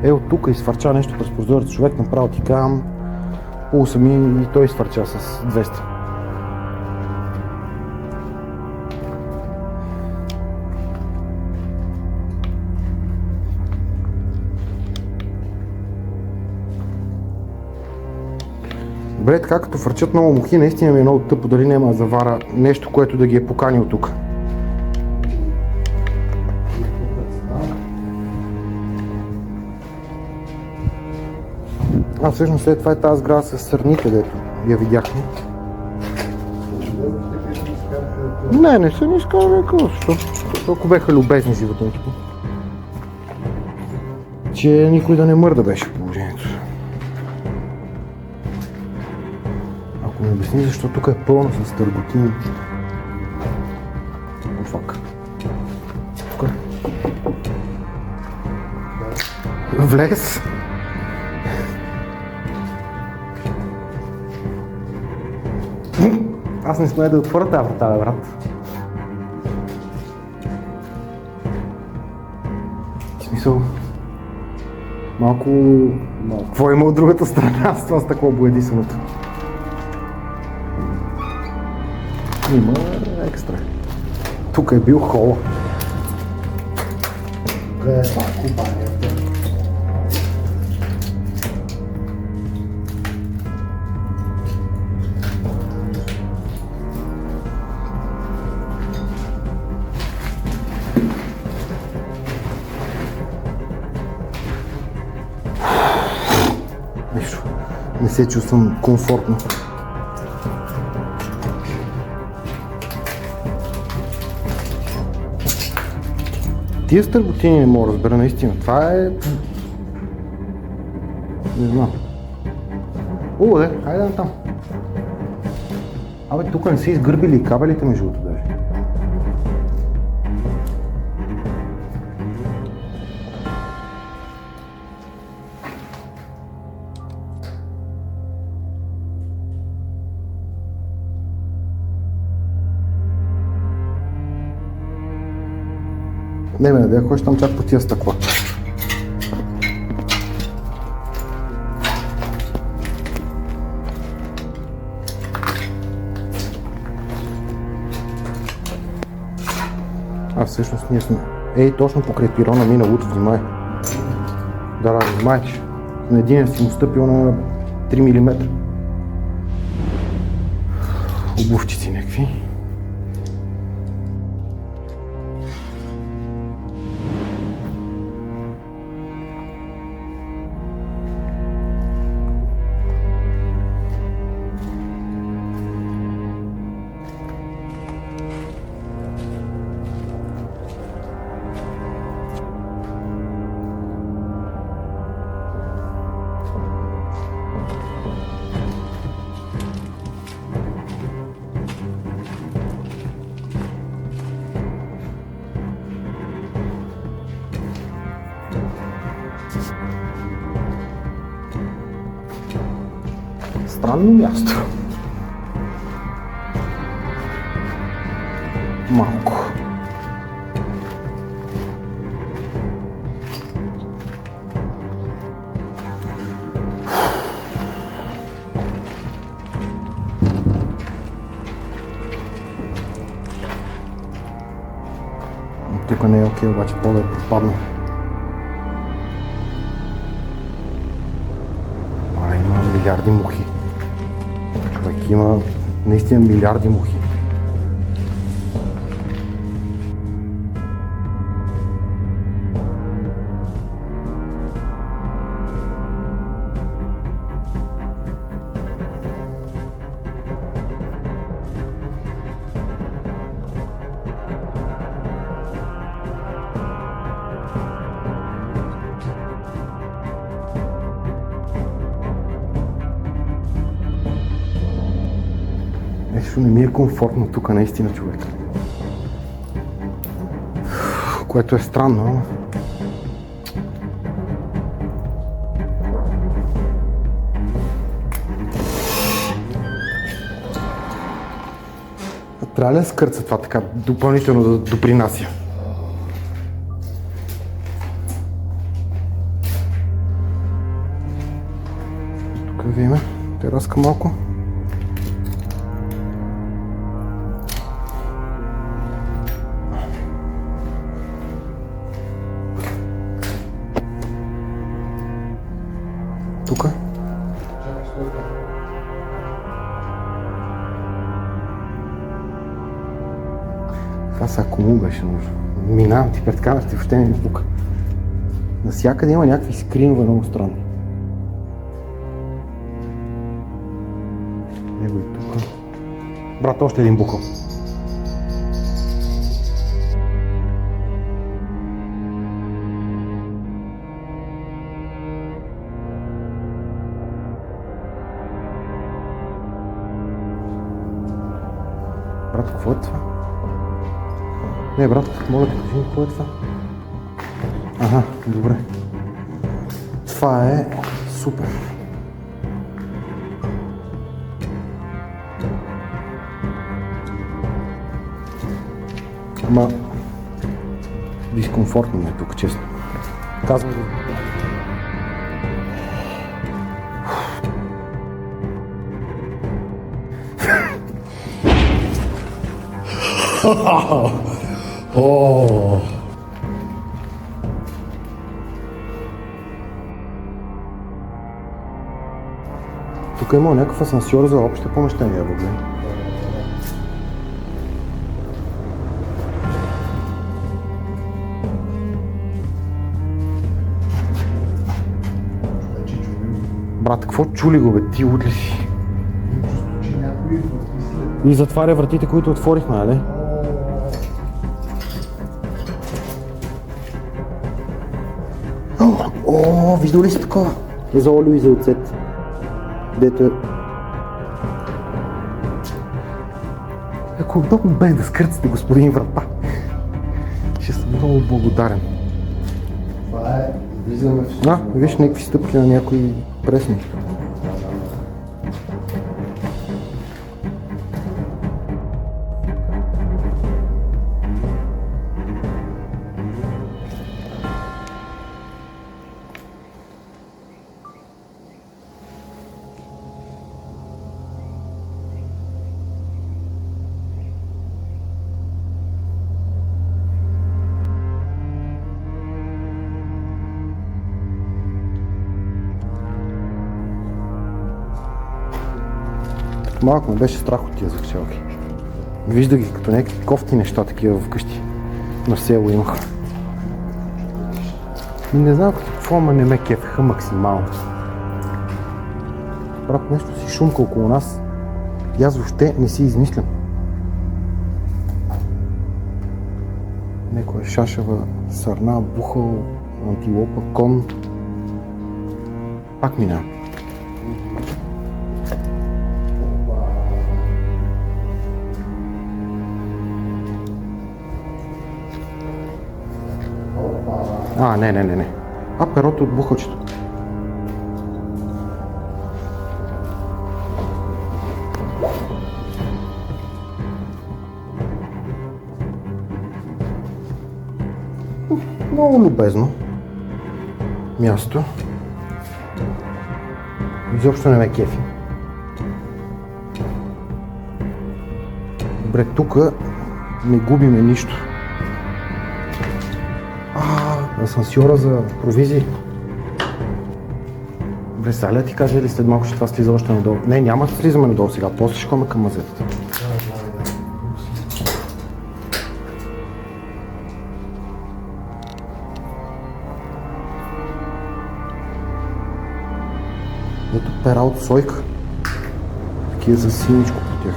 От тук изфърча нещо през прозореца човек, направо ти казвам, пулса ми и той изфърча с 200. Добре, така като фърчат много мухи, наистина ми е много тъпо дали няма да завара нещо, което да ги е поканил тук. Всъщност след това е тази сграда с сърните, дето я видяхме. Не са ни изкарали какво, защото беха любезни животинки. Че никой да не мърда беше положението. Ако ми обясни защо тук е пълно с търготини. Фак. Тук. Влез. Аз не смея да отворя тази врата, бе, брат. В смисъл... Малко... Какво има от другата страна с това стъкло боядисаното? Има екстра. Тук е бил хола. Тук е това купанията. Не се чувствам комфортно. Тия стърготини не мога да разбера наистина. Това е... Не знам. Хайде там. Абе, тук не са изгърбили кабелите между другото даже. Не ме надея, ходиш там чак по тия стъкла. Всъщност ние сме... точно покрай пирона мина луд, внимай. Да, внимайте. На един си му стъпил на 3 мм. Обувчици някакви. Странно място. Малко. Тук не е окей, обаче по-да е пропадна. Има милиарди мухи. Човек има наистина милиарди мухи. Нещо не ми е комфортно тук, наистина, човек. Което е странно. Трябва ли да скърца това така допълнително да допринася? да видим. Тераска малко. Тука. Това са кому беше нужно. Минавам ти пред камерата и въобще не ми пука. Насякъде има някакви скринове много странни. Него и тук. Брат, още един бухъл. Брат, какво е това? Не, брат, мога да кажи какво е това? Ага, добре. Това е супер. Ама дискомфортно ми е тук, честно. Казвам го. Тук има някакъв асансьор за общите помещения, въобще. Брат, какво чули го, бе? Ти удли си. И затваря вратите, които отворихме, нали? О, виждал ли си такова? Е за олио и за оцет. Дето е... Ако удобно бе да скърцате, господин врата. Ще съм много благодарен. Това е... Влизаме в... Виж някакви стъпки на някои пресни. Малко ме беше страх от тия закачалки. Вижда ги като някакви кофти неща такива вкъщи. На село имах. И не знам какво, ама не ме кефеха максимално. Брат, нещо си шумка около нас и аз въобще не си измислям. Некоя шашева сърна, бухал, антилопа, кон. Пак минавам. Не. Перото от бухалчето. Много любезно място. Изобщо не ме кефи. Добре, тук не губиме нищо. Асансьора за провизии. Добре, сега ти кажа ли след малко, че това слиза още надолу? Не, няма да слизаме надолу сега, после ще ходим към мазетата. Ето пера от сойка. Такива за синичко по тях.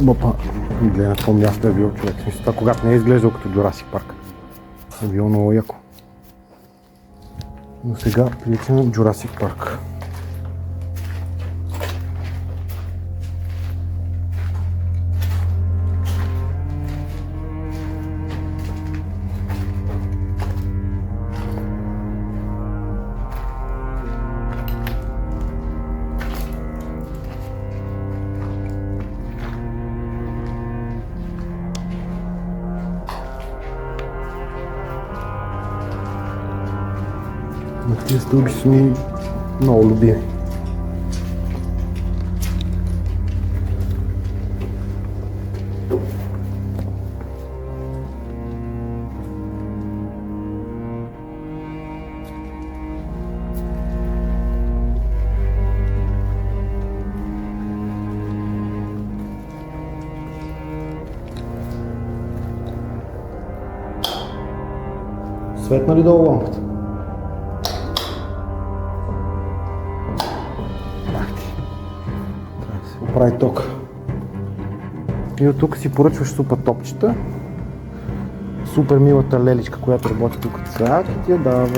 Бапа, гледай на какво място е бил човек. Смисъл, това когато не е изглеждал като Jurassic Парк. Е било много яко. Но сега прилича на Jurassic Парк. Тези стълби са ми много любими. Светна ли долу лампата? Прави ток. И от тук си поръчваш супер топчета. Супер милата леличка, която работи тук, ти я дава.